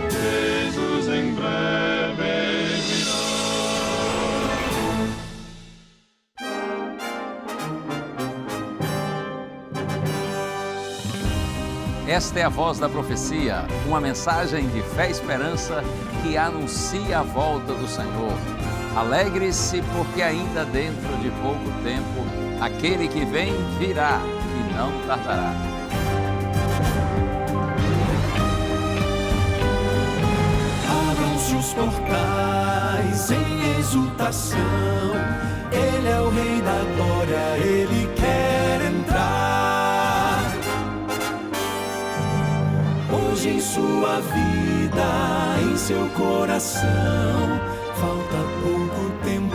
Jesus em breve virá. Esta é a Voz da Profecia, uma mensagem de fé e esperança que anuncia a volta do Senhor. Alegre-se, porque ainda dentro de pouco tempo, aquele que vem virá e não tardará. Abram-se os portais em exultação, Ele é o Rei da Glória, Ele quer entrar. Hoje em sua vida, em seu coração, falta pouco tempo,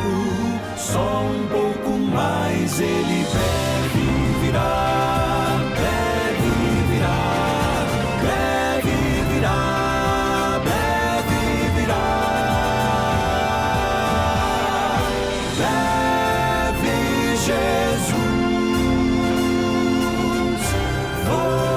só um pouco mais, Ele breve virá, breve virá, breve virá, breve virá, breve Jesus voltará.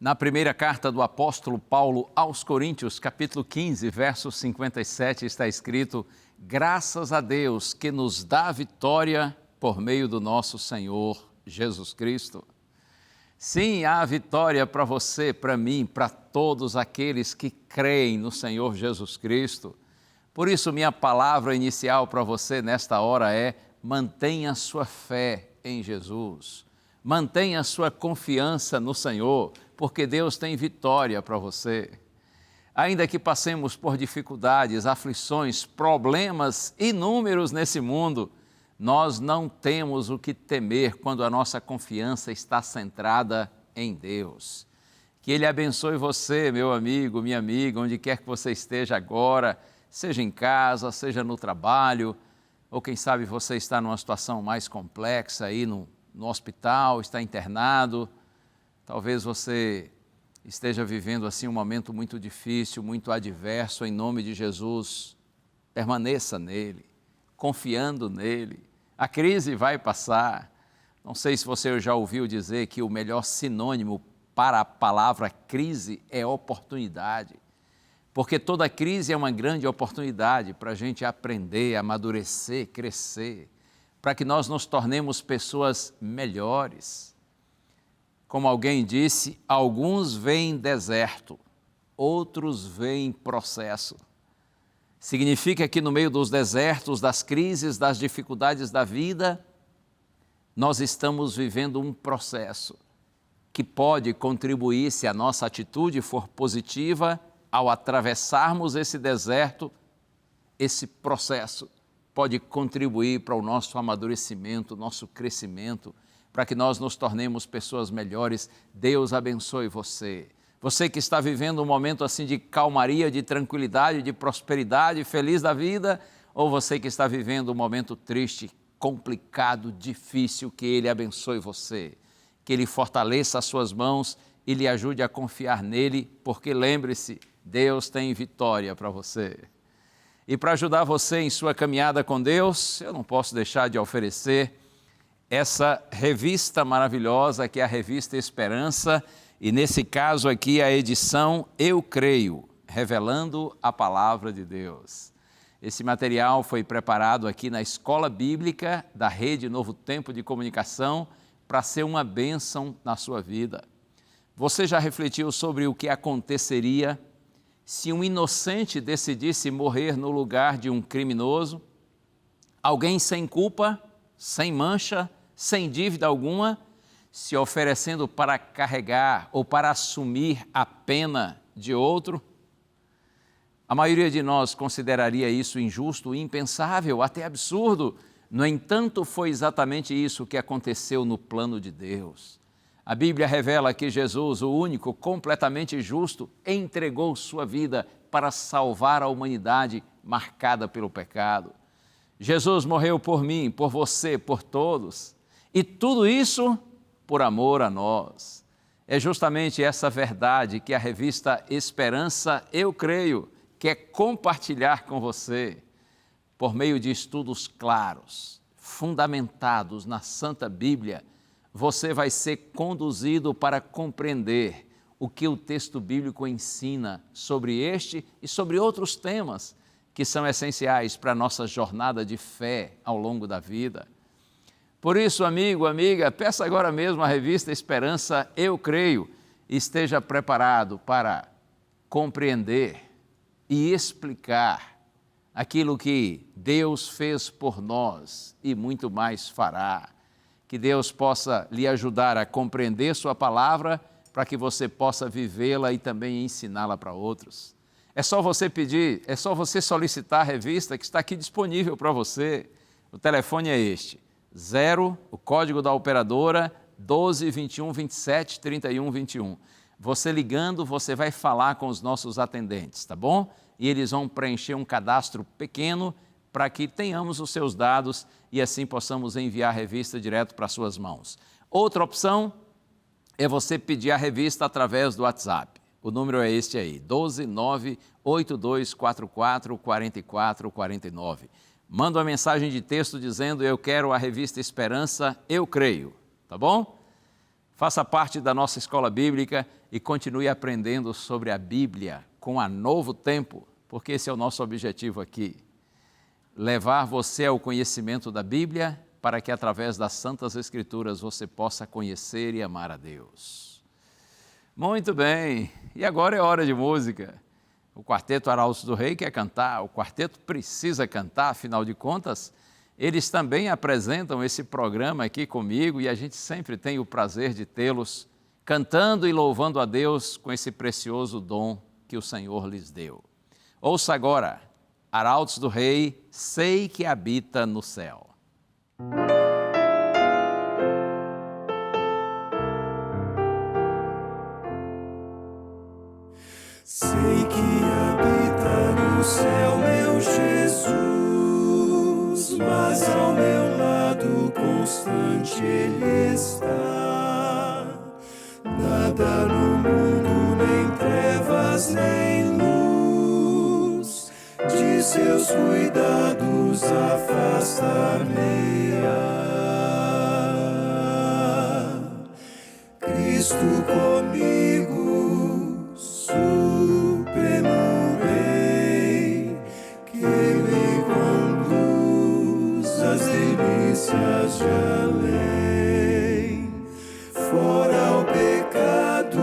Na primeira carta do apóstolo Paulo aos Coríntios, capítulo 15, verso 57, está escrito: graças a Deus que nos dá a vitória por meio do nosso Senhor Jesus Cristo. Sim, há vitória para você, para mim, para todos aqueles que creem no Senhor Jesus Cristo. Por isso, minha palavra inicial para você nesta hora é: mantenha sua fé em Jesus. Mantenha sua confiança no Senhor, porque Deus tem vitória para você. Ainda que passemos por dificuldades, aflições, problemas inúmeros nesse mundo, nós não temos o que temer quando a nossa confiança está centrada em Deus. Que Ele abençoe você, meu amigo, minha amiga, onde quer que você esteja agora, seja em casa, seja no trabalho, ou quem sabe você está numa situação mais complexa aí no hospital, está internado. Talvez você esteja vivendo assim um momento muito difícil, muito adverso. Em nome de Jesus, permaneça nele, confiando nele. A crise vai passar. Não sei se você já ouviu dizer que o melhor sinônimo para a palavra crise é oportunidade. Porque toda crise é uma grande oportunidade para a gente aprender, amadurecer, crescer, para que nós nos tornemos pessoas melhores. Como alguém disse, alguns veem deserto, outros veem processo. Significa que no meio dos desertos, das crises, das dificuldades da vida, nós estamos vivendo um processo que pode contribuir, se a nossa atitude for positiva, ao atravessarmos esse deserto, esse processo pode contribuir para o nosso amadurecimento, nosso crescimento, para que nós nos tornemos pessoas melhores. Deus abençoe você. Você que está vivendo um momento assim de calmaria, de tranquilidade, de prosperidade, feliz da vida, ou você que está vivendo um momento triste, complicado, difícil, que Ele abençoe você, que Ele fortaleça as suas mãos e lhe ajude a confiar nele, porque lembre-se, Deus tem vitória para você. E para ajudar você em sua caminhada com Deus, eu não posso deixar de oferecer essa revista maravilhosa, que é a Revista Esperança, e nesse caso aqui a edição Eu Creio, revelando a Palavra de Deus. Esse material foi preparado aqui na Escola Bíblica da Rede Novo Tempo de Comunicação para ser uma bênção na sua vida. Você já refletiu sobre o que aconteceria se um inocente decidisse morrer no lugar de um criminoso? Alguém sem culpa, sem mancha, sem dívida alguma, se oferecendo para carregar ou para assumir a pena de outro? A maioria de nós consideraria isso injusto, impensável, até absurdo. No entanto, foi exatamente isso que aconteceu no plano de Deus. A Bíblia revela que Jesus, o único completamente justo, entregou sua vida para salvar a humanidade marcada pelo pecado. Jesus morreu por mim, por você, por todos. E tudo isso por amor a nós. É justamente essa verdade que a revista Esperança, Eu Creio, quer compartilhar com você, por meio de estudos claros, fundamentados na Santa Bíblia. Você vai ser conduzido para compreender o que o texto bíblico ensina sobre este e sobre outros temas que são essenciais para a nossa jornada de fé ao longo da vida. Por isso, amigo, amiga, peça agora mesmo a revista Esperança, Eu Creio, e esteja preparado para compreender e explicar aquilo que Deus fez por nós e muito mais fará. Que Deus possa lhe ajudar a compreender sua palavra para que você possa vivê-la e também ensiná-la para outros. É só você pedir, é só você solicitar a revista que está aqui disponível para você. O telefone é este, 0, o código da operadora, 12 21 27 31 21. Você ligando, você vai falar com os nossos atendentes, tá bom? E eles vão preencher um cadastro pequeno para que tenhamos os seus dados e assim possamos enviar a revista direto para suas mãos. Outra opção é você pedir a revista através do WhatsApp. O número é este aí, 12982444449. Manda uma mensagem de texto dizendo: eu quero a revista Esperança, Eu Creio, tá bom? Faça parte da nossa escola bíblica e continue aprendendo sobre a Bíblia com a Novo Tempo, porque esse é o nosso objetivo aqui. Levar você ao conhecimento da Bíblia para que através das Santas Escrituras você possa conhecer e amar a Deus. Muito bem, e agora é hora de música. O Quarteto Arautos do Rei quer cantar, o quarteto precisa cantar, afinal de contas, eles também apresentam esse programa aqui comigo e a gente sempre tem o prazer de tê-los cantando e louvando a Deus com esse precioso dom que o Senhor lhes deu. Ouça agora, Arautos do Rei, Sei que Habita no Céu. Sei que habita no céu meu Jesus, mas ao meu lado constante Ele está. Nada no mundo, nem trevas, nem luz, de seus cuidados afasta-me-á. Cristo comigo, supremo Rei, que me conduz às delícias de além. Fora o pecado,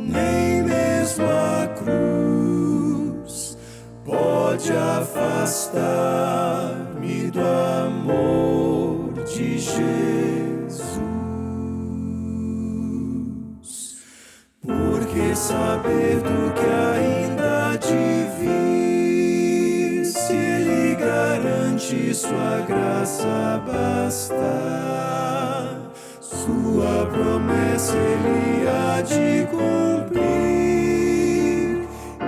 nem mesmo a cruz pode afastar-me do amor de Jesus. Porque saber do que ainda há de vir, se Ele garante sua graça basta, sua promessa Ele há de cumprir.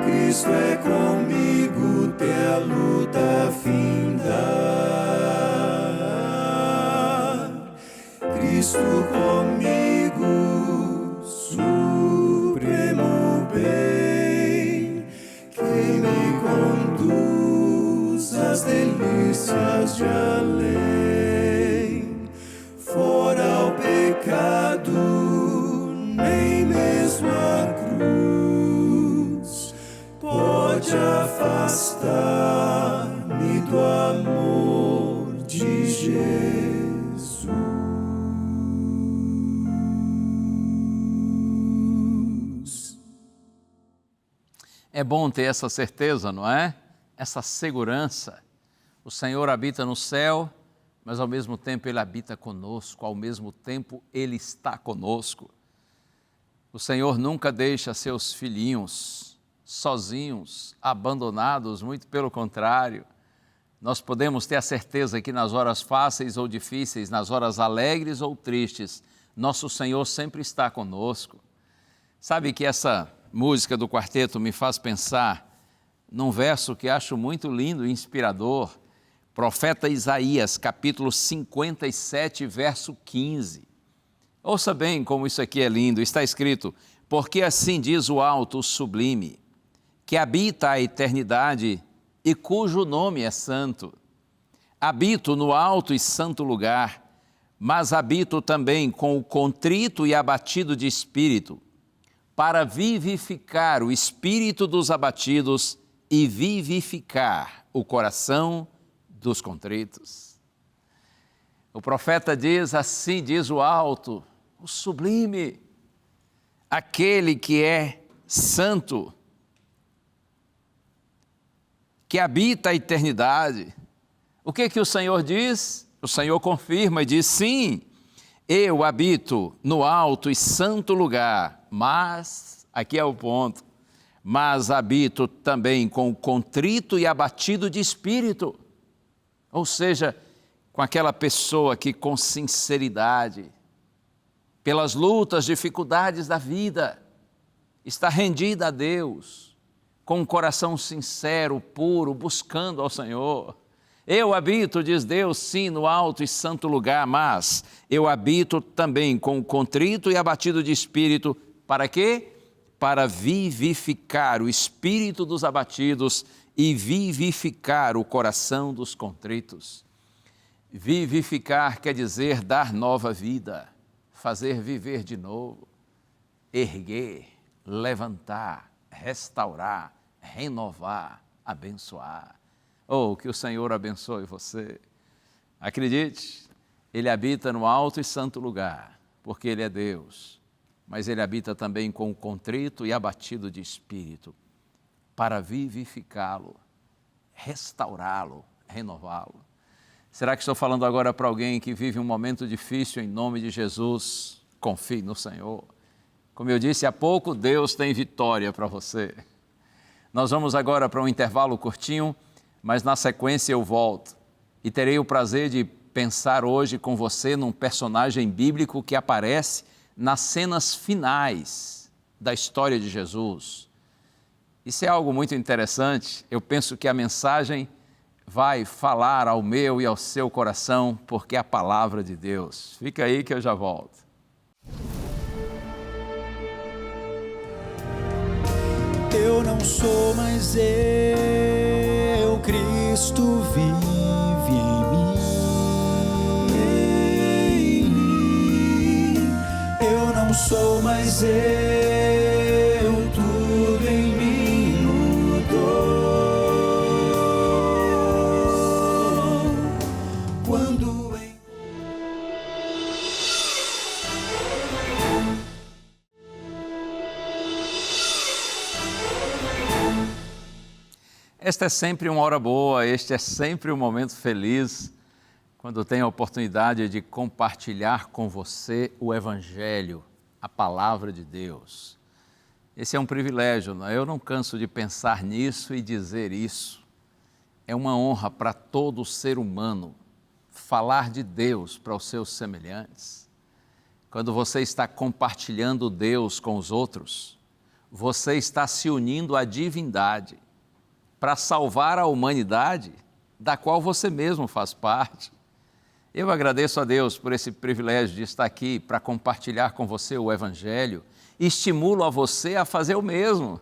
Cristo é comigo, até a luta findar. Cristo comigo, supremo bem, que me conduz às delícias de além. Fora o pecado, nem mesmo a cruz pode afastar-me do amor de Jesus. É bom ter essa certeza, não é? Essa segurança. O Senhor habita no céu, mas ao mesmo tempo Ele habita conosco, ao mesmo tempo Ele está conosco. O Senhor nunca deixa seus filhinhos sozinhos, abandonados, muito pelo contrário. Nós podemos ter a certeza que nas horas fáceis ou difíceis, nas horas alegres ou tristes, Nosso Senhor sempre está conosco. Sabe que essa música do quarteto me faz pensar num verso que acho muito lindo e inspirador. Profeta Isaías, capítulo 57, verso 15. Ouça bem como isso aqui é lindo. Está escrito: porque assim diz o alto, o sublime, que habita a eternidade e cujo nome é santo. Habito no alto e santo lugar, mas habito também com o contrito e abatido de espírito, para vivificar o espírito dos abatidos e vivificar o coração dos contritos. O profeta diz: assim diz o alto, o sublime, aquele que é santo, que habita a eternidade. O que o Senhor diz? O Senhor confirma e diz: sim, eu habito no alto e santo lugar, mas, aqui é o ponto, mas habito também com o contrito e abatido de espírito. Ou seja, com aquela pessoa que com sinceridade, pelas lutas, dificuldades da vida, está rendida a Deus, com um coração sincero, puro, buscando ao Senhor. Eu habito, diz Deus, sim, no alto e santo lugar, mas eu habito também com o contrito e abatido de espírito. Para quê? Para vivificar o espírito dos abatidos e vivificar o coração dos contritos. Vivificar quer dizer dar nova vida, fazer viver de novo, erguer, levantar, restaurar, renovar, abençoar. Oh, que o Senhor abençoe você. Acredite, Ele habita no alto e santo lugar, porque Ele é Deus, mas Ele habita também com o contrito e abatido de espírito, para vivificá-lo, restaurá-lo, renová-lo. Será que estou falando agora para alguém que vive um momento difícil? Em nome de Jesus, confie no Senhor. Como eu disse há pouco, Deus tem vitória para você. Nós vamos agora para um intervalo curtinho, mas na sequência eu volto e terei o prazer de pensar hoje com você num personagem bíblico que aparece nas cenas finais da história de Jesus. Isso é algo muito interessante. Eu penso que a mensagem vai falar ao meu e ao seu coração, porque é a palavra de Deus. Fica aí que eu já volto. Eu não sou mais eu, Cristo vive em mim. Eu não sou mais eu, tudo em mim mudou. Quando em... Esta é sempre uma hora boa, este é sempre um momento feliz, quando tenho a oportunidade de compartilhar com você o Evangelho, a Palavra de Deus. Esse é um privilégio, não é? Eu não canso de pensar nisso e dizer isso. É uma honra para todo ser humano falar de Deus para os seus semelhantes. Quando você está compartilhando Deus com os outros, você está se unindo à divindade, para salvar a humanidade, da qual você mesmo faz parte. Eu agradeço a Deus por esse privilégio de estar aqui para compartilhar com você o Evangelho e estimulo a você a fazer o mesmo.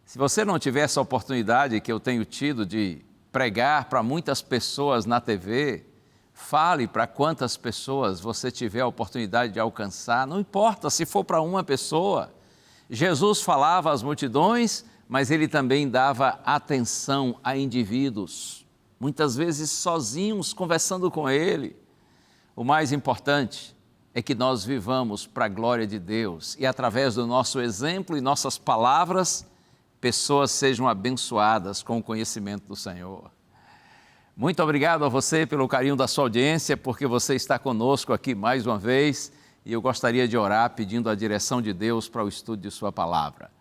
Se você não tiver essa oportunidade que eu tenho tido de pregar para muitas pessoas na TV, fale para quantas pessoas você tiver a oportunidade de alcançar, não importa se for para uma pessoa. Jesus falava às multidões, mas Ele também dava atenção a indivíduos, muitas vezes sozinhos, conversando com Ele. O mais importante é que nós vivamos para a glória de Deus e através do nosso exemplo e nossas palavras, pessoas sejam abençoadas com o conhecimento do Senhor. Muito obrigado a você pelo carinho da sua audiência, porque você está conosco aqui mais uma vez e eu gostaria de orar pedindo a direção de Deus para o estudo de sua palavra.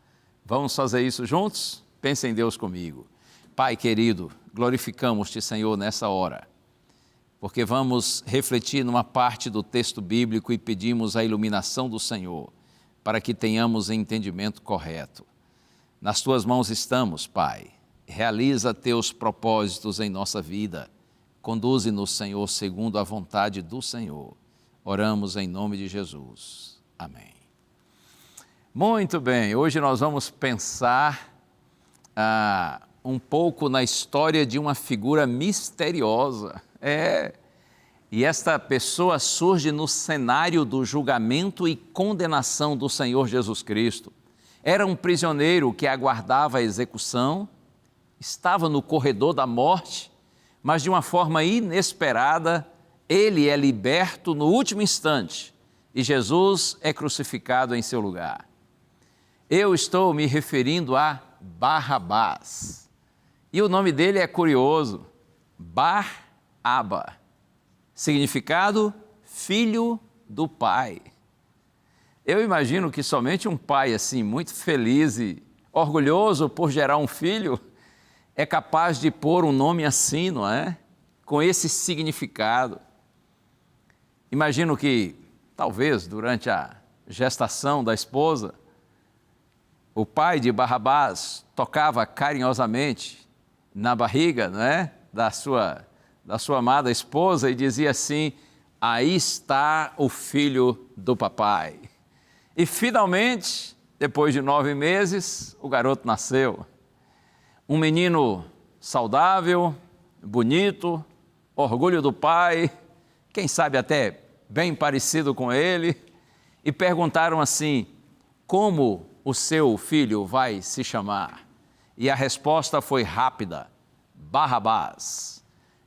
Vamos fazer isso juntos? Pense em Deus comigo. Pai querido, glorificamos-te, Senhor, nessa hora. porque vamos refletir numa parte do texto bíblico e pedimos a iluminação do Senhor, para que tenhamos entendimento correto. Nas tuas mãos estamos, Pai. Realiza teus propósitos em nossa vida. Conduze-nos, Senhor, segundo a vontade do Senhor. Oramos em nome de Jesus. Amém. Muito bem, hoje nós vamos pensar um pouco na história de uma figura misteriosa. E esta pessoa surge no cenário do julgamento e condenação do Senhor Jesus Cristo. Era um prisioneiro que aguardava a execução, estava no corredor da morte, mas de uma forma inesperada, ele é liberto no último instante e Jesus é crucificado em seu lugar. Eu estou me referindo a Barrabás. E o nome dele é curioso, Bar-Aba. Significado, filho do pai. Eu imagino que somente um pai assim, muito feliz e orgulhoso por gerar um filho, é capaz de pôr um nome assim, não é? Com esse significado. Imagino que, talvez, durante a gestação da esposa, o pai de Barrabás tocava carinhosamente na barriga, não é? da sua amada esposa e dizia assim: aí está o filho do papai. E finalmente, depois de 9 meses, o garoto nasceu. Um menino saudável, bonito, orgulho do pai, quem sabe até bem parecido com ele. E perguntaram assim: como o seu filho vai se chamar? E a resposta foi rápida: Barrabás.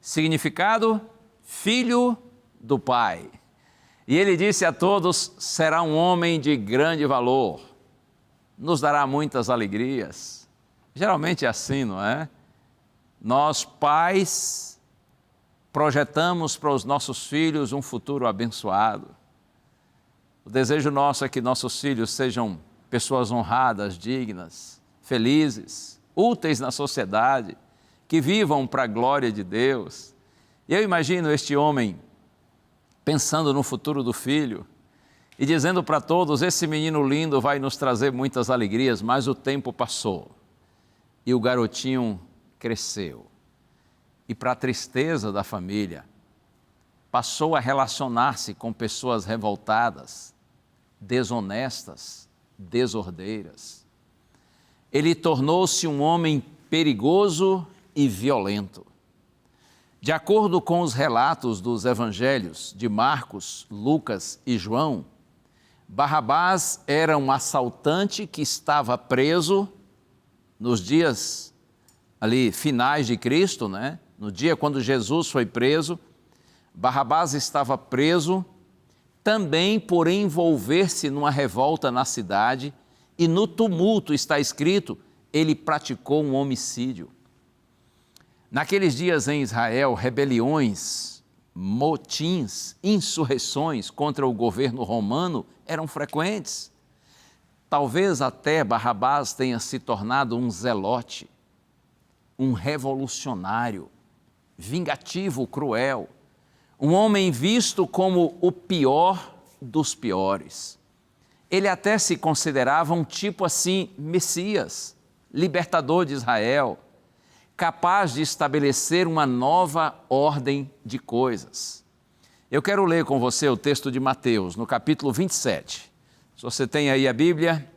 Significado, filho do pai. E ele disse a todos: será um homem de grande valor, nos dará muitas alegrias. Geralmente é assim, não é? Nós, pais, projetamos para os nossos filhos um futuro abençoado. O desejo nosso é que nossos filhos sejam pessoas honradas, dignas, felizes, úteis na sociedade, que vivam para a glória de Deus. E eu imagino este homem pensando no futuro do filho e dizendo para todos: esse menino lindo vai nos trazer muitas alegrias. Mas o tempo passou e o garotinho cresceu. E para a tristeza da família, passou a relacionar-se com pessoas revoltadas, desonestas, desordeiras. Ele tornou-se um homem perigoso e violento. De acordo com os relatos dos evangelhos de Marcos, Lucas e João, Barrabás era um assaltante que estava preso nos dias ali finais de Cristo, né? No dia quando Jesus foi preso, Barrabás estava preso também por envolver-se numa revolta na cidade, e no tumulto, está escrito, ele praticou um homicídio. Naqueles dias em Israel, rebeliões, motins, insurreições contra o governo romano eram frequentes. Talvez até Barrabás tenha se tornado um zelote, um revolucionário, vingativo, cruel, um homem visto como o pior dos piores. Ele até se considerava um tipo assim, Messias, libertador de Israel, capaz de estabelecer uma nova ordem de coisas. Eu quero ler com você o texto de Mateus, no capítulo 27. Se você tem aí a Bíblia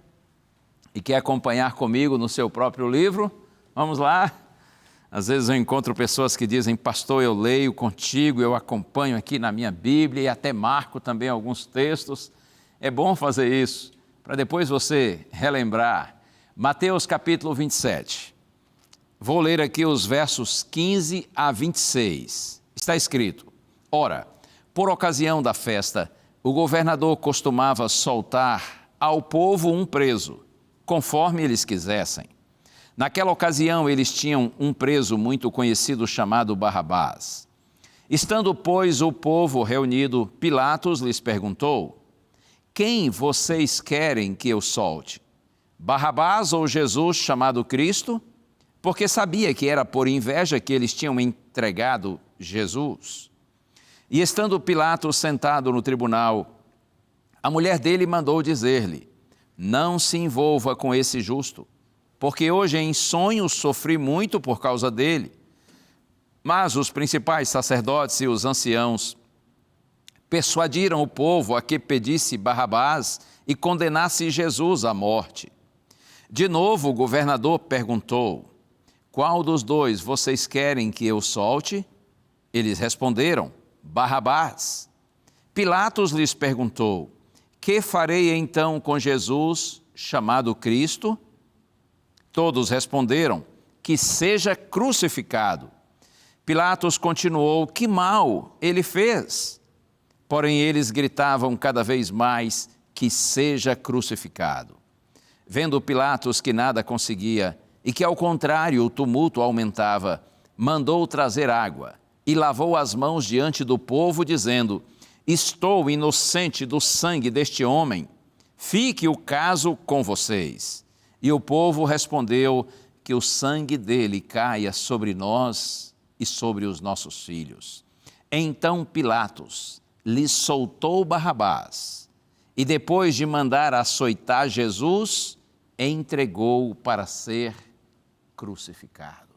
e quer acompanhar comigo no seu próprio livro, vamos lá. Às vezes eu encontro pessoas que dizem: pastor, eu leio contigo, eu acompanho aqui na minha Bíblia e até marco também alguns textos. É bom fazer isso, para depois você relembrar. Mateus capítulo 27. Vou ler aqui os versos 15 a 26. Está escrito: ora, por ocasião da festa, o governador costumava soltar ao povo um preso, conforme eles quisessem. Naquela ocasião, eles tinham um preso muito conhecido chamado Barrabás. Estando, pois, o povo reunido, Pilatos lhes perguntou: quem vocês querem que eu solte? Barrabás ou Jesus chamado Cristo? Porque sabia que era por inveja que eles tinham entregado Jesus. E estando Pilatos sentado no tribunal, a mulher dele mandou dizer-lhe: não se envolva com esse justo, porque hoje em sonho sofri muito por causa dele. Mas os principais sacerdotes e os anciãos persuadiram o povo a que pedisse Barrabás e condenasse Jesus à morte. De novo o governador perguntou: qual dos dois vocês querem que eu solte? Eles responderam: Barrabás. Pilatos lhes perguntou: que farei então com Jesus, chamado Cristo? Todos responderam: que seja crucificado. Pilatos continuou: que mal ele fez? Porém eles gritavam cada vez mais: que seja crucificado. Vendo Pilatos que nada conseguia e que ao contrário o tumulto aumentava, mandou trazer água e lavou as mãos diante do povo, dizendo: estou inocente do sangue deste homem, fique o caso com vocês. E o povo respondeu: que o sangue dele caia sobre nós e sobre os nossos filhos. Então Pilatos lhe soltou Barrabás e, depois de mandar açoitar Jesus, entregou-o para ser crucificado.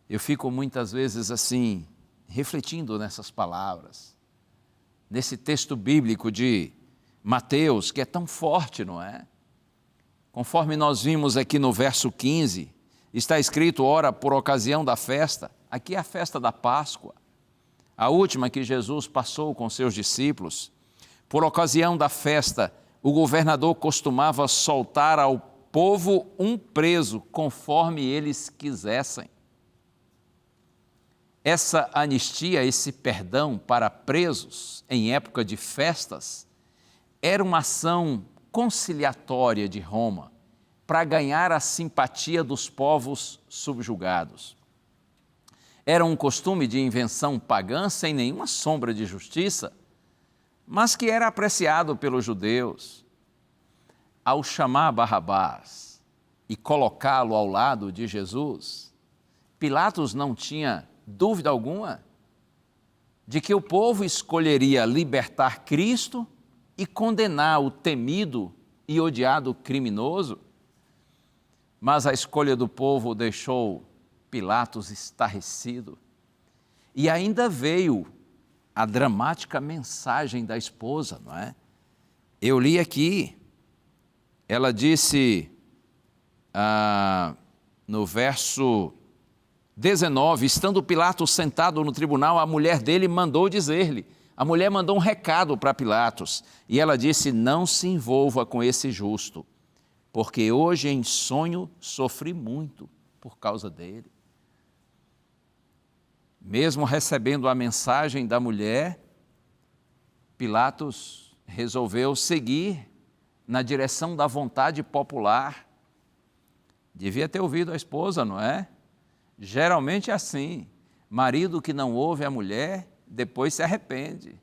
Eu fico muitas vezes assim, refletindo nessas palavras, nesse texto bíblico de Mateus, que é tão forte, não é? Conforme nós vimos aqui no verso 15, está escrito: ora, por ocasião da festa, aqui é a festa da Páscoa, a última que Jesus passou com seus discípulos. Por ocasião da festa, o governador costumava soltar ao povo um preso, conforme eles quisessem. Essa anistia, esse perdão para presos em época de festas, era uma ação conciliatória de Roma para ganhar a simpatia dos povos subjugados. Era um costume de invenção pagã sem nenhuma sombra de justiça, mas que era apreciado pelos judeus. Ao chamar Barrabás e colocá-lo ao lado de Jesus, Pilatos não tinha dúvida alguma de que o povo escolheria libertar Cristo e condenar o temido e odiado criminoso. Mas a escolha do povo deixou Pilatos estarrecido. E ainda veio a dramática mensagem da esposa, não é? Eu li aqui, ela disse no verso 19, estando Pilatos sentado no tribunal, a mulher dele mandou dizer-lhe, a mulher mandou um recado para Pilatos, e ela disse: não se envolva com esse justo, porque hoje em sonho sofri muito por causa dele. Mesmo recebendo a mensagem da mulher, Pilatos resolveu seguir na direção da vontade popular. Devia ter ouvido a esposa, não é? Geralmente é assim, marido que não ouve a mulher, depois se arrepende.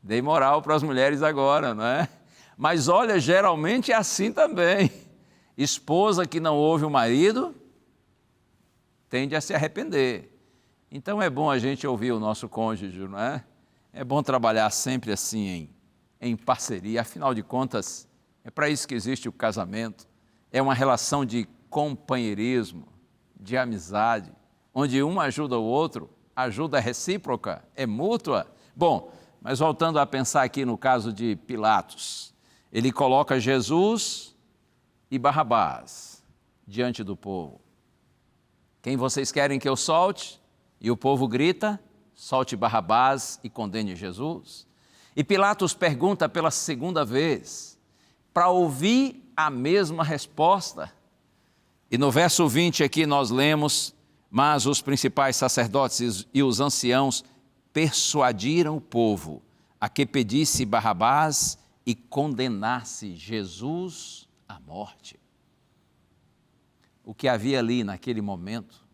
Dei moral para as mulheres agora, não é? Mas olha, geralmente é assim também. Esposa que não ouve o marido, tende a se arrepender. Então é bom a gente ouvir o nosso cônjuge, não é? É bom trabalhar sempre assim em parceria, afinal de contas, é para isso que existe o casamento. É uma relação de companheirismo, de amizade, onde um ajuda o outro, ajuda recíproca, é mútua. Bom, mas voltando a pensar aqui no caso de Pilatos, ele coloca Jesus e Barrabás diante do povo. Quem vocês querem que eu solte? E o povo grita: solte Barrabás e condene Jesus. E Pilatos pergunta pela segunda vez, para ouvir a mesma resposta. E no verso 20 aqui nós lemos: mas os principais sacerdotes e os anciãos persuadiram o povo a que pedisse Barrabás e condenasse Jesus à morte. O que havia ali naquele momento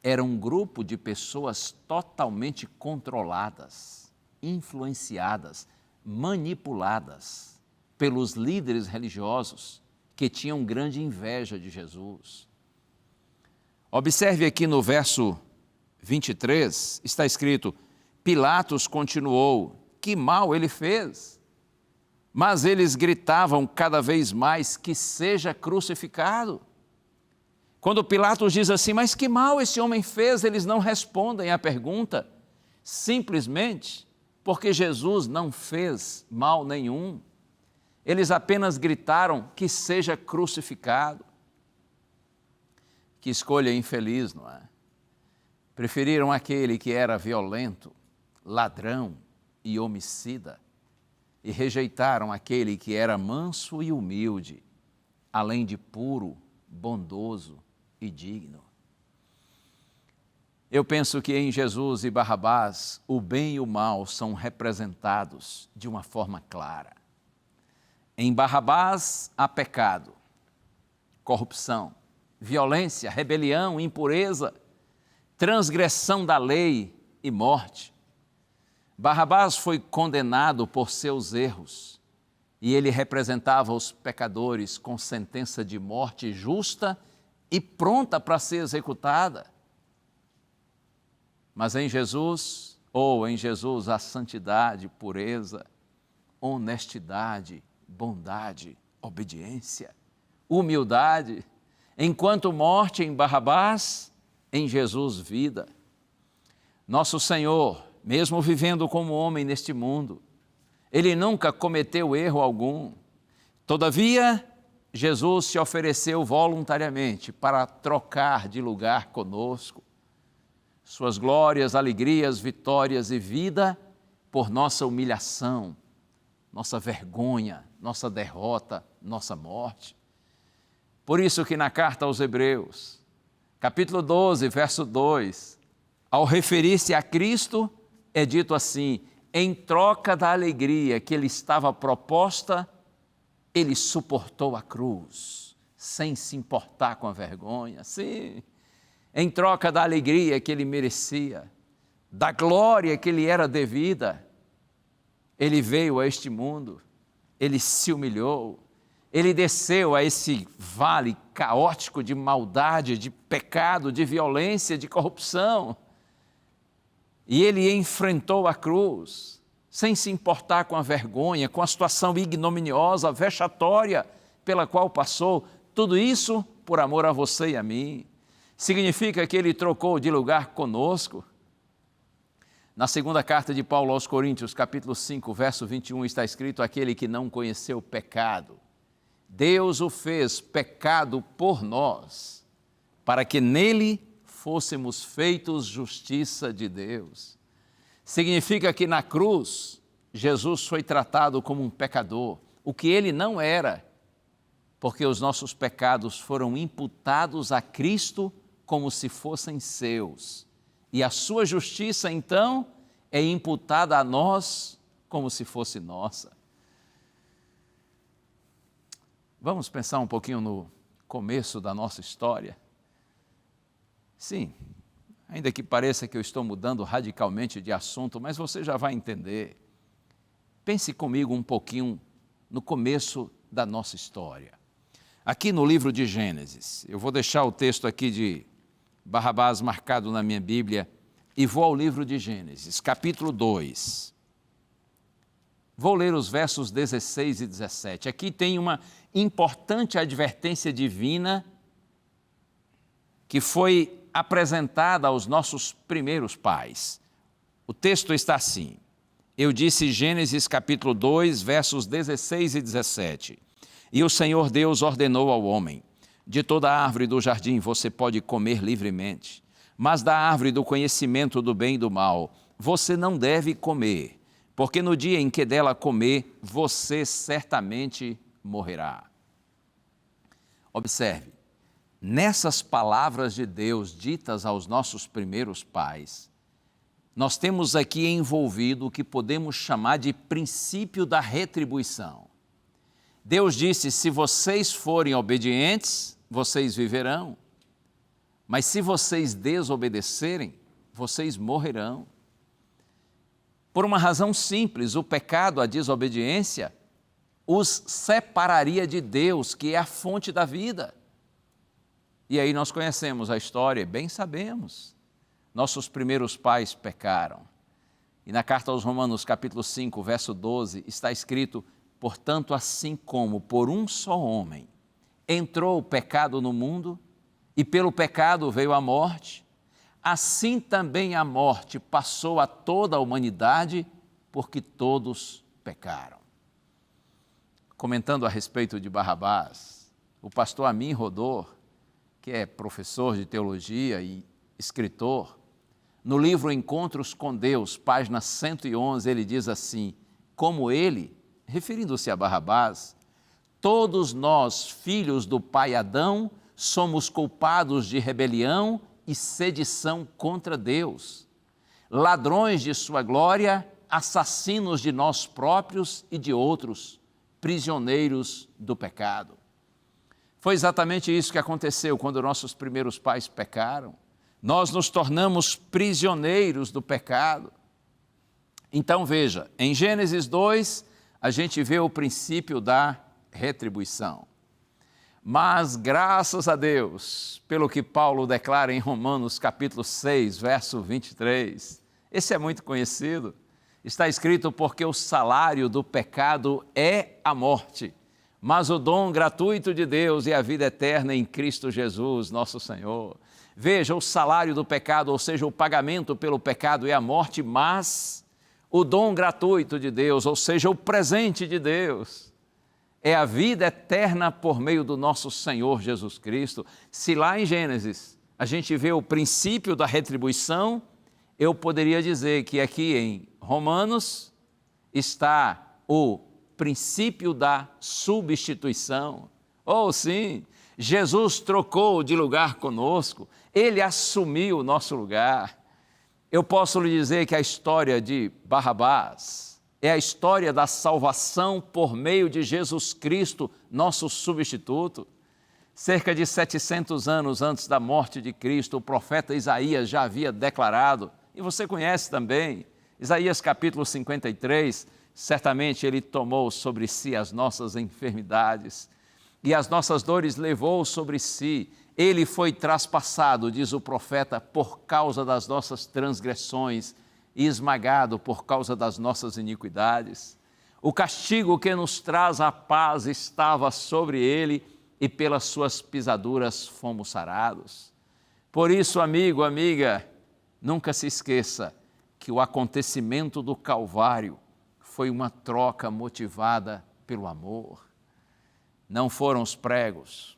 era um grupo de pessoas totalmente controladas, influenciadas, manipuladas pelos líderes religiosos que tinham grande inveja de Jesus. Observe aqui no verso 23, está escrito: Pilatos continuou: que mal ele fez? Mas eles gritavam cada vez mais: que seja crucificado. Quando Pilatos diz assim: mas que mal esse homem fez? Eles não respondem à pergunta, simplesmente porque Jesus não fez mal nenhum. Eles apenas gritaram: que seja crucificado. Que escolha infeliz, não é? Preferiram aquele que era violento, ladrão e homicida, e rejeitaram aquele que era manso e humilde, além de puro, bondoso e digno. Eu penso que em Jesus e Barrabás, o bem e o mal são representados de uma forma clara. Em Barrabás há pecado, corrupção, violência, rebelião, impureza, transgressão da lei e morte. Barrabás foi condenado por seus erros e ele representava os pecadores com sentença de morte justa e pronta para ser executada. Mas em Jesus há santidade, pureza, honestidade, bondade, obediência, humildade. Enquanto morte em Barrabás, em Jesus vida. Nosso Senhor, mesmo vivendo como homem neste mundo, Ele nunca cometeu erro algum. Todavia, Jesus se ofereceu voluntariamente para trocar de lugar conosco. Suas glórias, alegrias, vitórias e vida por nossa humilhação, nossa vergonha, nossa derrota, nossa morte. Por isso que na carta aos Hebreus, capítulo 12, verso 2, ao referir-se a Cristo, é dito assim: em troca da alegria que lhe estava proposta, ele suportou a cruz, sem se importar com a vergonha. Sim, em troca da alegria que ele merecia, da glória que lhe era devida, ele veio a este mundo, ele se humilhou, ele desceu a esse vale caótico de maldade, de pecado, de violência, de corrupção. E ele enfrentou a cruz, sem se importar com a vergonha, com a situação ignominiosa, vexatória pela qual passou. Tudo isso por amor a você e a mim. Significa que ele trocou de lugar conosco. Na segunda carta de Paulo aos Coríntios, capítulo 5, verso 21, está escrito: aquele que não conheceu pecado, Deus o fez pecado por nós, para que nele fôssemos feitos justiça de Deus. Significa que na cruz, Jesus foi tratado como um pecador, o que ele não era, porque os nossos pecados foram imputados a Cristo como se fossem seus. E a sua justiça, então, é imputada a nós como se fosse nossa. Vamos pensar um pouquinho no começo da nossa história? Sim, ainda que pareça que eu estou mudando radicalmente de assunto, mas você já vai entender. Pense comigo um pouquinho no começo da nossa história. Aqui no livro de Gênesis, eu vou deixar o texto aqui de Barrabás marcado na minha Bíblia e vou ao livro de Gênesis, capítulo 2. Vou ler os versos 16 e 17. Aqui tem uma importante advertência divina que foi apresentada aos nossos primeiros pais. O texto está assim: eu disse Gênesis capítulo 2, versos 16 e 17. E o Senhor Deus ordenou ao homem: de toda árvore do jardim você pode comer livremente, mas da árvore do conhecimento do bem e do mal você não deve comer, porque no dia em que dela comer, você certamente morrerá. Observe, nessas palavras de Deus ditas aos nossos primeiros pais, nós temos aqui envolvido o que podemos chamar de princípio da retribuição. Deus disse: se vocês forem obedientes, vocês viverão, mas se vocês desobedecerem, vocês morrerão. Por uma razão simples: o pecado, a desobediência, os separaria de Deus, que é a fonte da vida. E aí nós conhecemos a história, bem sabemos. nossos primeiros pais pecaram. E na carta aos Romanos, capítulo 5, verso 12, está escrito: portanto, assim como por um só homem entrou o pecado no mundo, e pelo pecado veio a morte, assim também a morte passou a toda a humanidade, porque todos pecaram. Comentando a respeito de Barrabás, o pastor Amin Rodor, que é professor de teologia e escritor, no livro Encontros com Deus, página 111, ele diz assim: como ele, referindo-se a Barrabás, todos nós, filhos do pai Adão, somos culpados de rebelião e sedição contra Deus, ladrões de sua glória, assassinos de nós próprios e de outros, prisioneiros do pecado. Foi exatamente isso que aconteceu quando nossos primeiros pais pecaram. Nós nos tornamos prisioneiros do pecado. Então veja, em Gênesis 2, a gente vê o princípio da retribuição. Mas graças a Deus, pelo que Paulo declara em Romanos capítulo 6, verso 23, esse é muito conhecido, está escrito: porque o salário do pecado é a morte, mas o dom gratuito de Deus é a vida eterna em Cristo Jesus, nosso Senhor. Veja, o salário do pecado, ou seja, o pagamento pelo pecado é a morte, mas o dom gratuito de Deus, ou seja, o presente de Deus, é a vida eterna por meio do nosso Senhor Jesus Cristo. Se lá em Gênesis a gente vê o princípio da retribuição, eu poderia dizer que aqui em Romanos está o princípio da substituição. Oh, sim, Jesus trocou de lugar conosco, Ele assumiu o nosso lugar. Eu posso lhe dizer que a história de Barrabás é a história da salvação por meio de Jesus Cristo, nosso substituto. Cerca de 700 anos antes da morte de Cristo, o profeta Isaías já havia declarado, e você conhece também, Isaías capítulo 53, certamente ele tomou sobre si as nossas enfermidades e as nossas dores levou sobre si. Ele foi traspassado, diz o profeta, por causa das nossas transgressões e esmagado por causa das nossas iniquidades. O castigo que nos traz a paz estava sobre ele e pelas suas pisaduras fomos sarados. Por isso, amigo, amiga, nunca se esqueça que o acontecimento do Calvário foi uma troca motivada pelo amor. Não foram os pregos,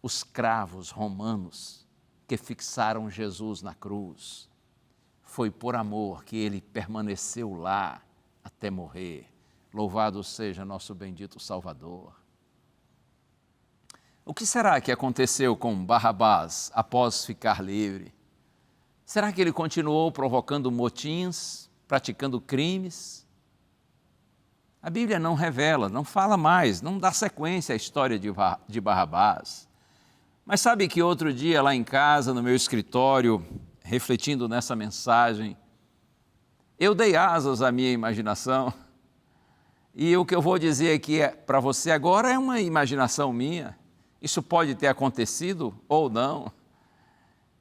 os cravos romanos que fixaram Jesus na cruz. Foi por amor que ele permaneceu lá até morrer. Louvado seja nosso bendito Salvador. O que será que aconteceu com Barrabás após ficar livre? Será que ele continuou provocando motins, praticando crimes? A Bíblia não revela, não fala mais, não dá sequência à história de Barrabás. Mas sabe que outro dia lá em casa, no meu escritório, refletindo nessa mensagem, eu dei asas à minha imaginação. E o que eu vou dizer aqui para você agora é uma imaginação minha. Isso pode ter acontecido ou não.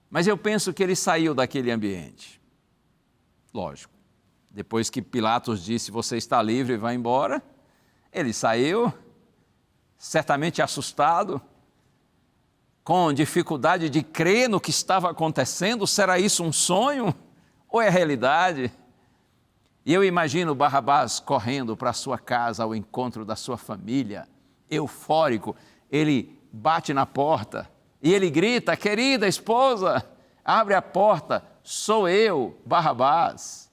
Mas eu penso que ele saiu daquele ambiente. Lógico. Depois que Pilatos disse: você está livre, vai embora, ele saiu, certamente assustado, com dificuldade de crer no que estava acontecendo. Será isso um sonho ou é realidade? E eu imagino Barrabás correndo para a sua casa ao encontro da sua família, eufórico. Ele bate na porta e ele grita: querida esposa, abre a porta, sou eu, Barrabás.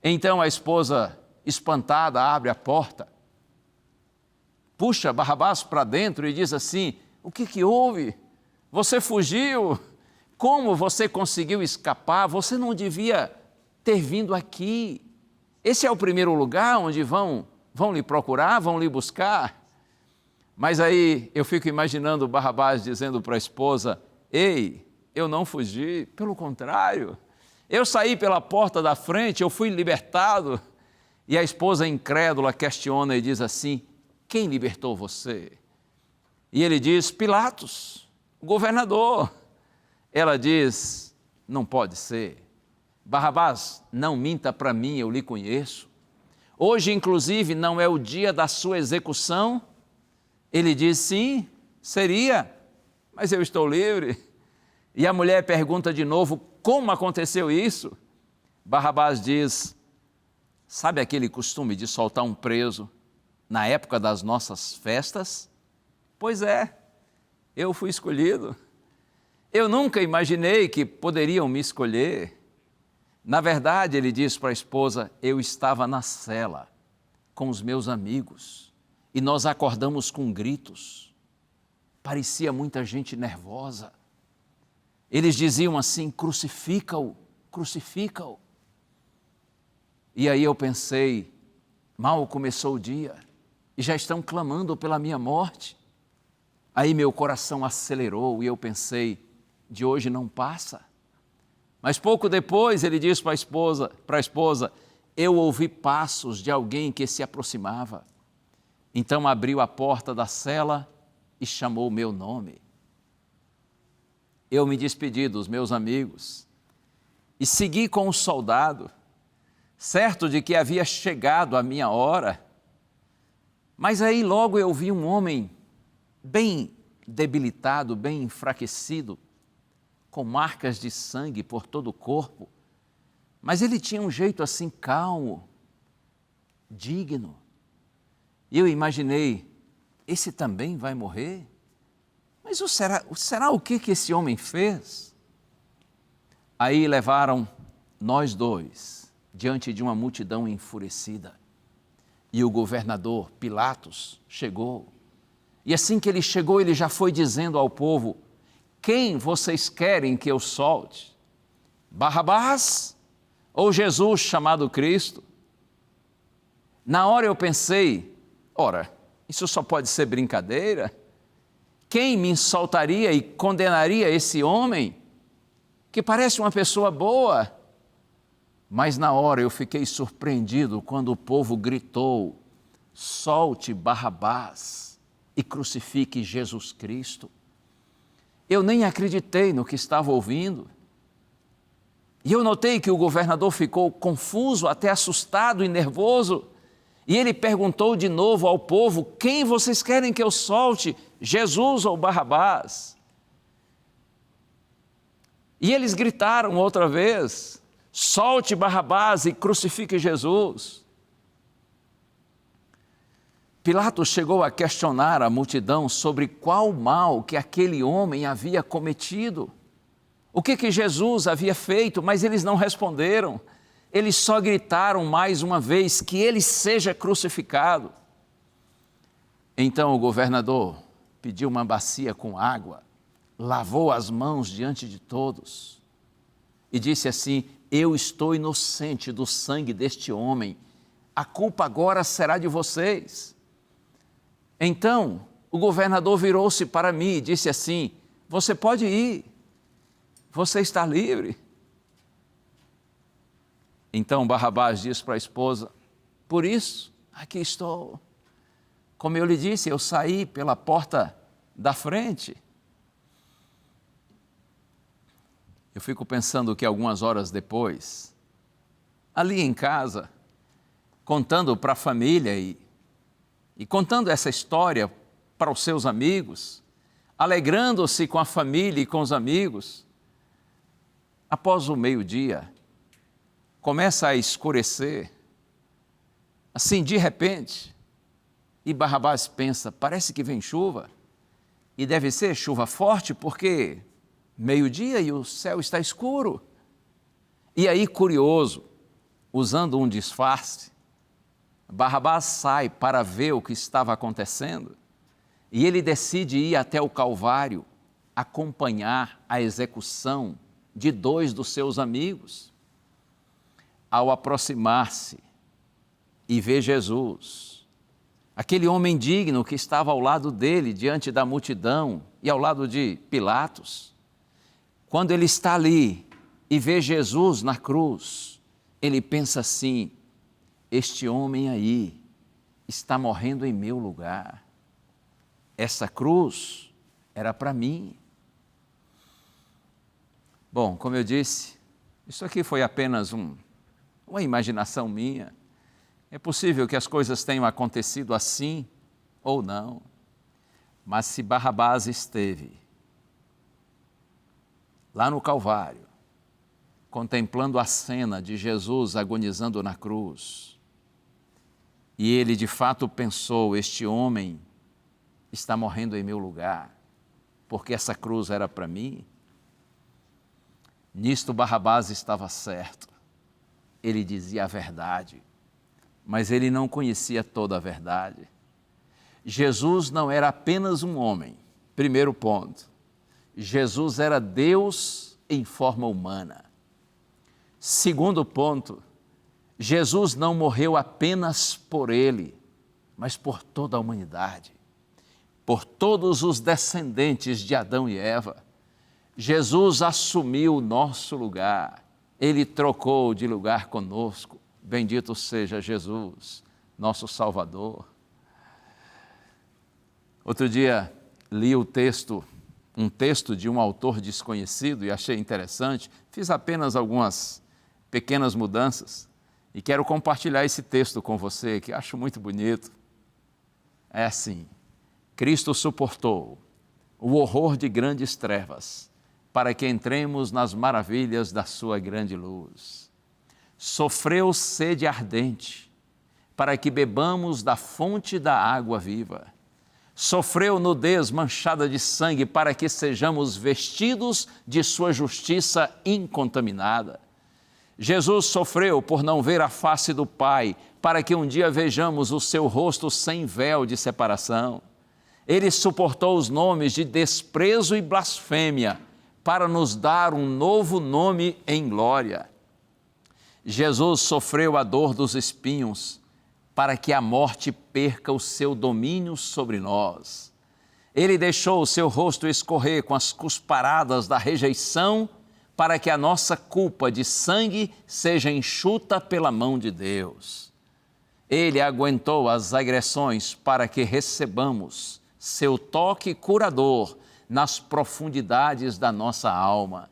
Então a esposa, espantada, abre a porta, puxa Barrabás para dentro e diz assim: o que houve? Você fugiu? Como você conseguiu escapar? Você não devia ter vindo aqui. Esse é o primeiro lugar onde vão lhe procurar, vão lhe buscar. Mas aí eu fico imaginando Barrabás dizendo para a esposa: ei, eu não fugi, pelo contrário, eu saí pela porta da frente, eu fui libertado. E a esposa incrédula questiona e diz assim: quem libertou você? E ele diz: Pilatos, o governador. Ela diz: não pode ser, Barrabás, não minta para mim, eu lhe conheço. Hoje, inclusive, não é o dia da sua execução? Ele diz, sim, seria, mas eu estou livre. E a mulher pergunta de novo, como aconteceu isso? Barrabás diz, sabe aquele costume de soltar um preso na época das nossas festas? Pois é, eu fui escolhido. Eu nunca imaginei que poderiam me escolher. Na verdade, ele diz para a esposa, eu estava na cela com os meus amigos e nós acordamos com gritos. Parecia muita gente nervosa. Eles diziam assim, crucifica-o, crucifica-o. E aí eu pensei, mal começou o dia e já estão clamando pela minha morte. Aí meu coração acelerou e eu pensei, de hoje não passa. Mas pouco depois ele diz para a esposa, eu ouvi passos de alguém que se aproximava. Então abriu a porta da cela e chamou o meu nome. Eu me despedi dos meus amigos e segui com o soldado, certo de que havia chegado a minha hora. Mas aí logo eu vi um homem bem debilitado, bem enfraquecido, com marcas de sangue por todo o corpo, mas ele tinha um jeito assim calmo, digno. E eu imaginei, esse também vai morrer? Mas será o que esse homem fez? Aí levaram nós dois diante de uma multidão enfurecida. E o governador Pilatos chegou. E assim que ele chegou, ele já foi dizendo ao povo, quem vocês querem que eu solte? Barrabás ou Jesus chamado Cristo? Na hora eu pensei, ora, isso só pode ser brincadeira? Quem me soltaria e condenaria esse homem, que parece uma pessoa boa? Mas na hora eu fiquei surpreendido quando o povo gritou, solte Barrabás e crucifique Jesus Cristo. Eu nem acreditei no que estava ouvindo. E eu notei que o governador ficou confuso, até assustado e nervoso. E ele perguntou de novo ao povo, quem vocês querem que eu solte, Jesus ou Barrabás? E eles gritaram outra vez, solte Barrabás e crucifique Jesus. Pilatos chegou a questionar a multidão sobre qual mal que aquele homem havia cometido. O que Jesus havia feito, mas eles não responderam. Eles só gritaram mais uma vez que ele seja crucificado. Então o governador pediu uma bacia com água, lavou as mãos diante de todos e disse assim, eu estou inocente do sangue deste homem, a culpa agora será de vocês. Então, o governador virou-se para mim e disse assim, você pode ir, você está livre. Então Barrabás disse para a esposa, por isso, aqui estou. Como eu lhe disse, eu saí pela porta da frente. Eu fico pensando que algumas horas depois, ali em casa, contando para a família e contando essa história para os seus amigos, alegrando-se com a família e com os amigos, após o meio-dia, começa a escurecer, assim de repente, e Barrabás pensa, parece que vem chuva, e deve ser chuva forte porque meio-dia e o céu está escuro. E aí, curioso, usando um disfarce, Barrabás sai para ver o que estava acontecendo e ele decide ir até o Calvário acompanhar a execução de dois dos seus amigos. Ao aproximar-se e ver Jesus, aquele homem digno que estava ao lado dele, diante da multidão e ao lado de Pilatos, quando ele está ali e vê Jesus na cruz, ele pensa assim, este homem aí está morrendo em meu lugar. Essa cruz era para mim. Bom, como eu disse, Isso aqui foi apenas uma imaginação minha. É possível que as coisas tenham acontecido assim ou não. Mas se Barrabás esteve lá no Calvário, contemplando a cena de Jesus agonizando na cruz, e ele de fato pensou: este homem está morrendo em meu lugar, porque essa cruz era para mim. Nisto Barrabás estava certo. Ele dizia a verdade, mas ele não conhecia toda a verdade. Jesus não era apenas um homem, primeiro ponto. Jesus era Deus em forma humana. Segundo ponto, Jesus não morreu apenas por ele, mas por toda a humanidade, por todos os descendentes de Adão e Eva. Jesus assumiu o nosso lugar, ele trocou de lugar conosco. Bendito seja Jesus, nosso Salvador. Outro dia li um texto de um autor desconhecido e achei interessante. Fiz apenas algumas pequenas mudanças e quero compartilhar esse texto com você, que acho muito bonito. É assim: Cristo suportou o horror de grandes trevas para que entremos nas maravilhas da sua grande luz. Sofreu sede ardente para que bebamos da fonte da água viva. Sofreu nudez manchada de sangue para que sejamos vestidos de sua justiça incontaminada. Jesus sofreu por não ver a face do Pai, para que um dia vejamos o seu rosto sem véu de separação. Ele suportou os nomes de desprezo e blasfêmia, para nos dar um novo nome em glória. Jesus sofreu a dor dos espinhos, para que a morte perca o seu domínio sobre nós. Ele deixou o seu rosto escorrer com as cusparadas da rejeição, para que a nossa culpa de sangue seja enxuta pela mão de Deus. Ele aguentou as agressões para que recebamos seu toque curador nas profundidades da nossa alma.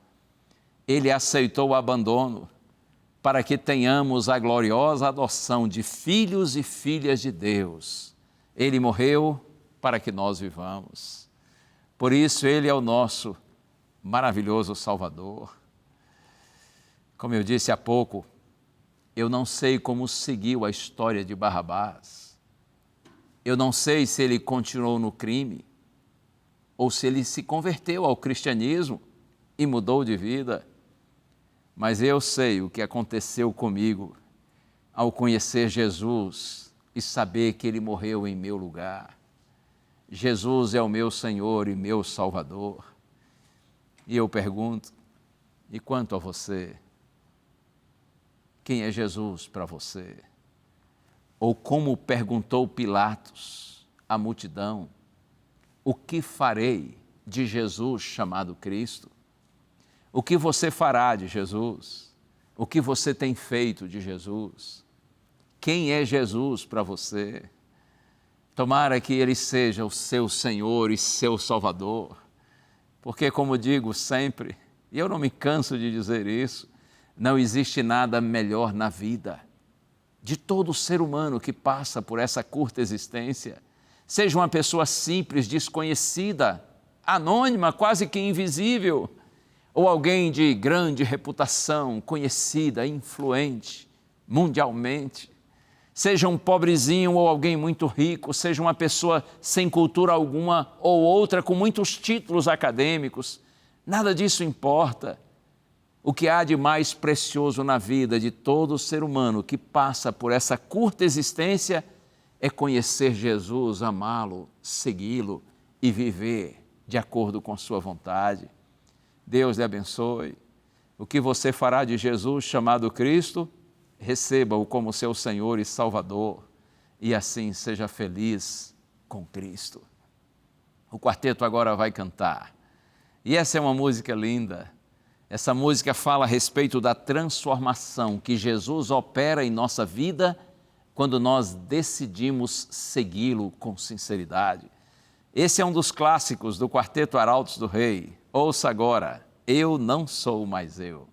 Ele aceitou o abandono para que tenhamos a gloriosa adoção de filhos e filhas de Deus. Ele morreu para que nós vivamos. Por isso, ele é o nosso maravilhoso Salvador. Como eu disse há pouco, eu não sei como seguiu a história de Barrabás. Eu não sei se ele continuou no crime ou se ele se converteu ao cristianismo e mudou de vida. Mas eu sei o que aconteceu comigo ao conhecer Jesus e saber que ele morreu em meu lugar. Jesus é o meu Senhor e meu Salvador. E eu pergunto: e quanto a você? Quem é Jesus para você? Ou como perguntou Pilatos à multidão: o que farei de Jesus chamado Cristo? O que você fará de Jesus? O que você tem feito de Jesus? Quem é Jesus para você? Tomara que Ele seja o seu Senhor e seu Salvador, porque, como digo sempre, e eu não me canso de dizer isso, não existe nada melhor na vida de todo ser humano que passa por essa curta existência, seja uma pessoa simples, desconhecida, anônima, quase que invisível, ou alguém de grande reputação, conhecida, influente mundialmente, seja um pobrezinho ou alguém muito rico, seja uma pessoa sem cultura alguma ou outra com muitos títulos acadêmicos, nada disso importa. O que há de mais precioso na vida de todo ser humano que passa por essa curta existência é conhecer Jesus, amá-lo, segui-lo e viver de acordo com sua vontade. Deus lhe abençoe. O que você fará de Jesus chamado Cristo, receba-o como seu Senhor e Salvador e assim seja feliz com Cristo. O quarteto agora vai cantar. E essa é uma música linda. Essa música fala a respeito da transformação que Jesus opera em nossa vida quando nós decidimos segui-lo com sinceridade. Esse é um dos clássicos do Quarteto Arautos do Rei. Ouça agora: Eu Não Sou Mais Eu.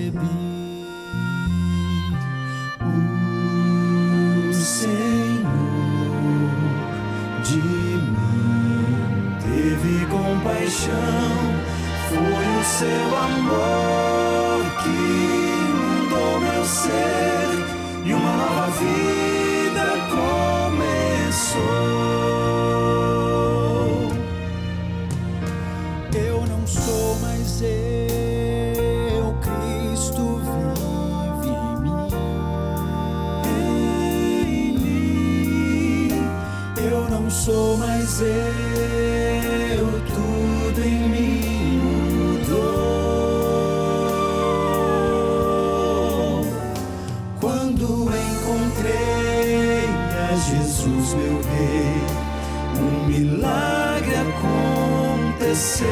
recebi. O Senhor de mim teve compaixão, foi o seu amor que mudou meu ser e uma nova vida começou. Eu não sou mais eu, Cristo vive em mim. Eu não sou mais eu, tudo em mim mudou. Quando encontrei a Jesus, meu Rei, um milagre aconteceu.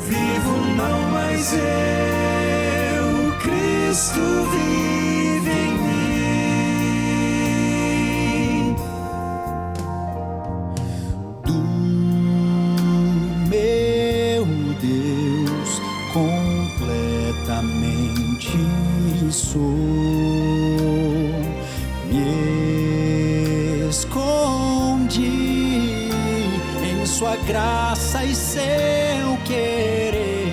Vivo não mais eu, Cristo vive em mim. Do meu Deus completamente sou. Me escondi em sua graça e seu querer.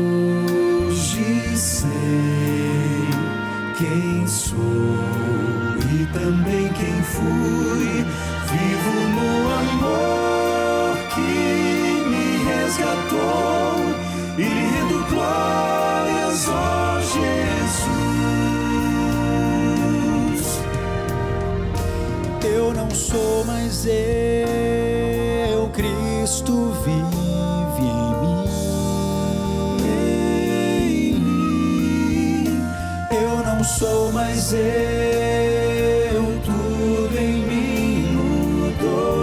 Hoje sei quem sou e também quem fui. Vivo no amor que me resgatou e lhe rendo glórias, ó Jesus. Eu não sou mais eu, Cristo vive em mim. Eu não sou mais eu, tudo em mim mudou.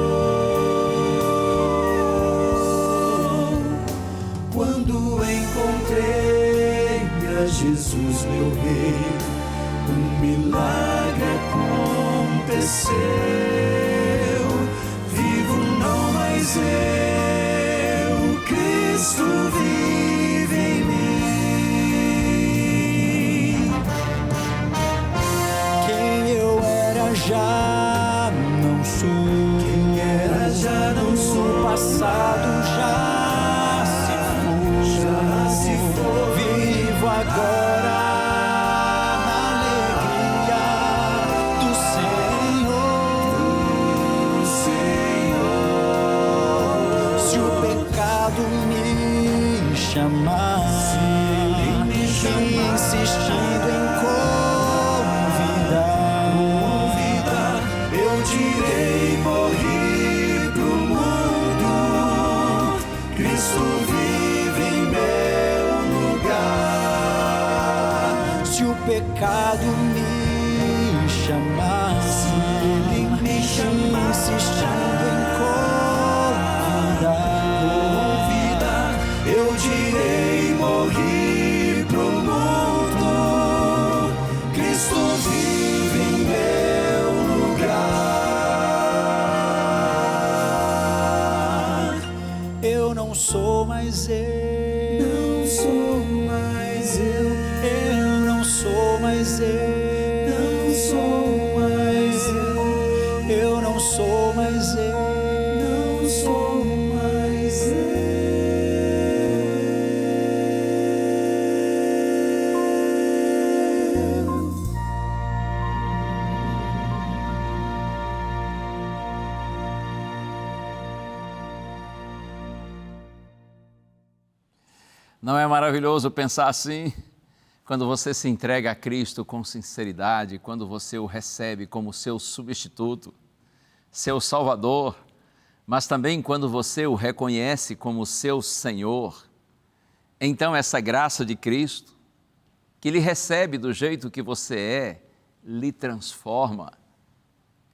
Quando encontrei a Jesus, meu Rei, um milagre aconteceu. Vivo não mais eu, Cristo vive em mim. Quem eu era já não sou. Quem era já não sou. O passado já se foi. Vivo agora na alegria do Senhor. Se o pecado me chamar, insistindo em convidar, eu direi: morri pro mundo, Cristo vive em meu lugar. Se o pecado me chamar, insistindo em convidar, eu direi: morri pro mundo, Cristo vive em meu lugar. Eu não sou mais eu, não sou mais eu não sou mais eu, não sou mais eu não sou mais eu, não sou mais eu. Não é maravilhoso pensar assim? Quando você se entrega a Cristo com sinceridade, quando você o recebe como seu substituto, seu Salvador, mas também quando você o reconhece como seu Senhor, então essa graça de Cristo, que lhe recebe do jeito que você é, lhe transforma,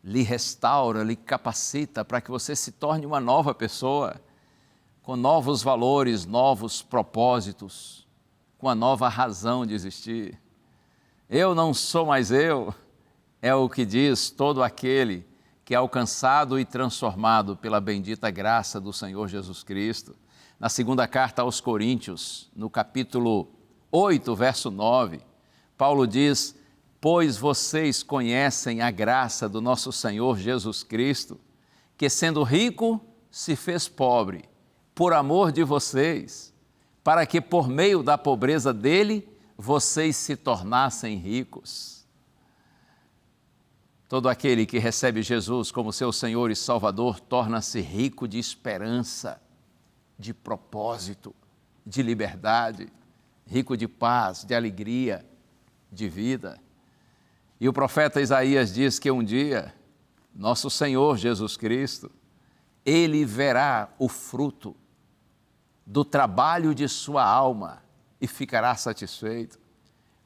lhe restaura, lhe capacita para que você se torne uma nova pessoa, com novos valores, novos propósitos, com a nova razão de existir. Eu não sou mais eu, é o que diz todo aquele que é alcançado e transformado pela bendita graça do Senhor Jesus Cristo. Na segunda carta aos Coríntios, no capítulo 8, verso 9, Paulo diz: pois vocês conhecem a graça do nosso Senhor Jesus Cristo, que sendo rico, se fez pobre, por amor de vocês, para que por meio da pobreza dele, vocês se tornassem ricos. Todo aquele que recebe Jesus como seu Senhor e Salvador torna-se rico de esperança, de propósito, de liberdade, rico de paz, de alegria, de vida. E o profeta Isaías diz que um dia, nosso Senhor Jesus Cristo, Ele verá o fruto do trabalho de sua alma e ficará satisfeito,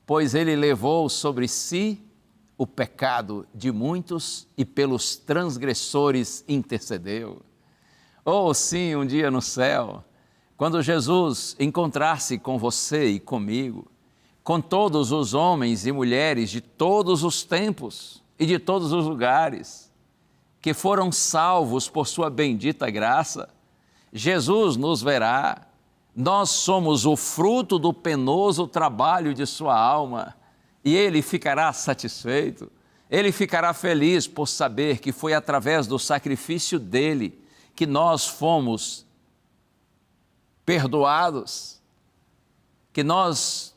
pois Ele levou sobre si o pecado de muitos e pelos transgressores intercedeu. Oh, sim, um dia no céu, quando Jesus encontrar-se com você e comigo, com todos os homens e mulheres de todos os tempos e de todos os lugares, que foram salvos por sua bendita graça, Jesus nos verá. Nós somos o fruto do penoso trabalho de sua alma e Ele ficará satisfeito, Ele ficará feliz por saber que foi através do sacrifício dEle que nós fomos perdoados, que nós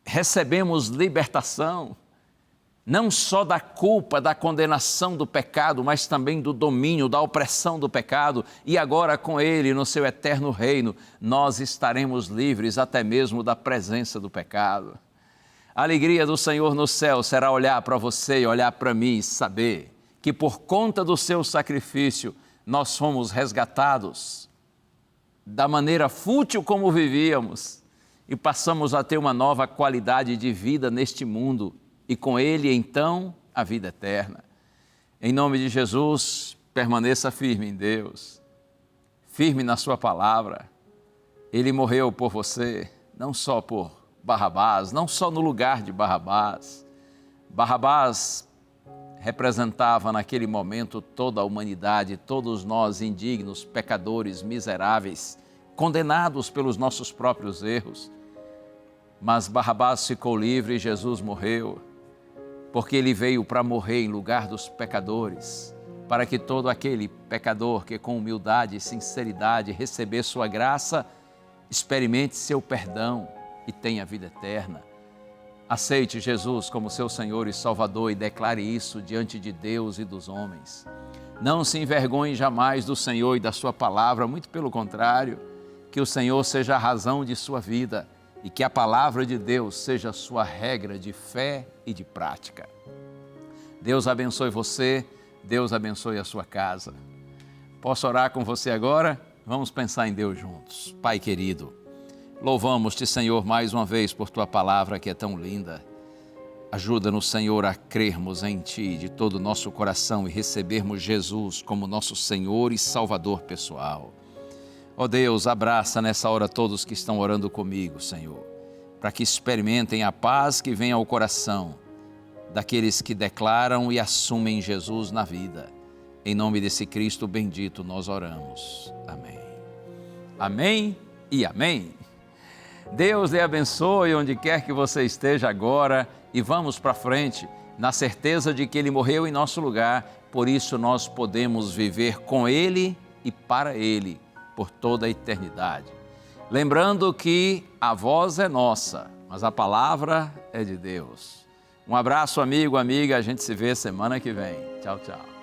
recebemos libertação, não só da culpa, da condenação do pecado, mas também do domínio, da opressão do pecado, e agora com Ele, no seu eterno reino, nós estaremos livres até mesmo da presença do pecado. A alegria do Senhor no céu será olhar para você e olhar para mim e saber que por conta do seu sacrifício, nós fomos resgatados da maneira fútil como vivíamos e passamos a ter uma nova qualidade de vida neste mundo e com Ele, então, a vida eterna. Em nome de Jesus, permaneça firme em Deus, firme na sua palavra. Ele morreu por você, não só por Barrabás, não só no lugar de Barrabás. Barrabás representava naquele momento toda a humanidade, todos nós indignos, pecadores, miseráveis, condenados pelos nossos próprios erros. Mas Barrabás ficou livre e Jesus morreu, porque Ele veio para morrer em lugar dos pecadores, para que todo aquele pecador que com humildade e sinceridade receber sua graça, experimente seu perdão e tenha vida eterna. Aceite Jesus como seu Senhor e Salvador e declare isso diante de Deus e dos homens. Não se envergonhe jamais do Senhor e da sua palavra, muito pelo contrário, que o Senhor seja a razão de sua vida e que a palavra de Deus seja a sua regra de fé e de prática. Deus abençoe você, Deus abençoe a sua casa. Posso orar com você agora? Vamos pensar em Deus juntos. Pai querido, louvamos-te, Senhor, mais uma vez por tua palavra que é tão linda. Ajuda-nos, Senhor, a crermos em Ti de todo o nosso coração e recebermos Jesus como nosso Senhor e Salvador pessoal. Ó Deus, abraça nessa hora todos que estão orando comigo, Senhor, para que experimentem a paz que vem ao coração daqueles que declaram e assumem Jesus na vida. Em nome desse Cristo bendito nós oramos. Amém. Amém e amém. Deus lhe abençoe onde quer que você esteja agora e vamos para frente, na certeza de que Ele morreu em nosso lugar, por isso nós podemos viver com Ele e para Ele por toda a eternidade. Lembrando que a voz é nossa, mas a palavra é de Deus. Um abraço, amigo, amiga, a gente se vê semana que vem. Tchau, tchau.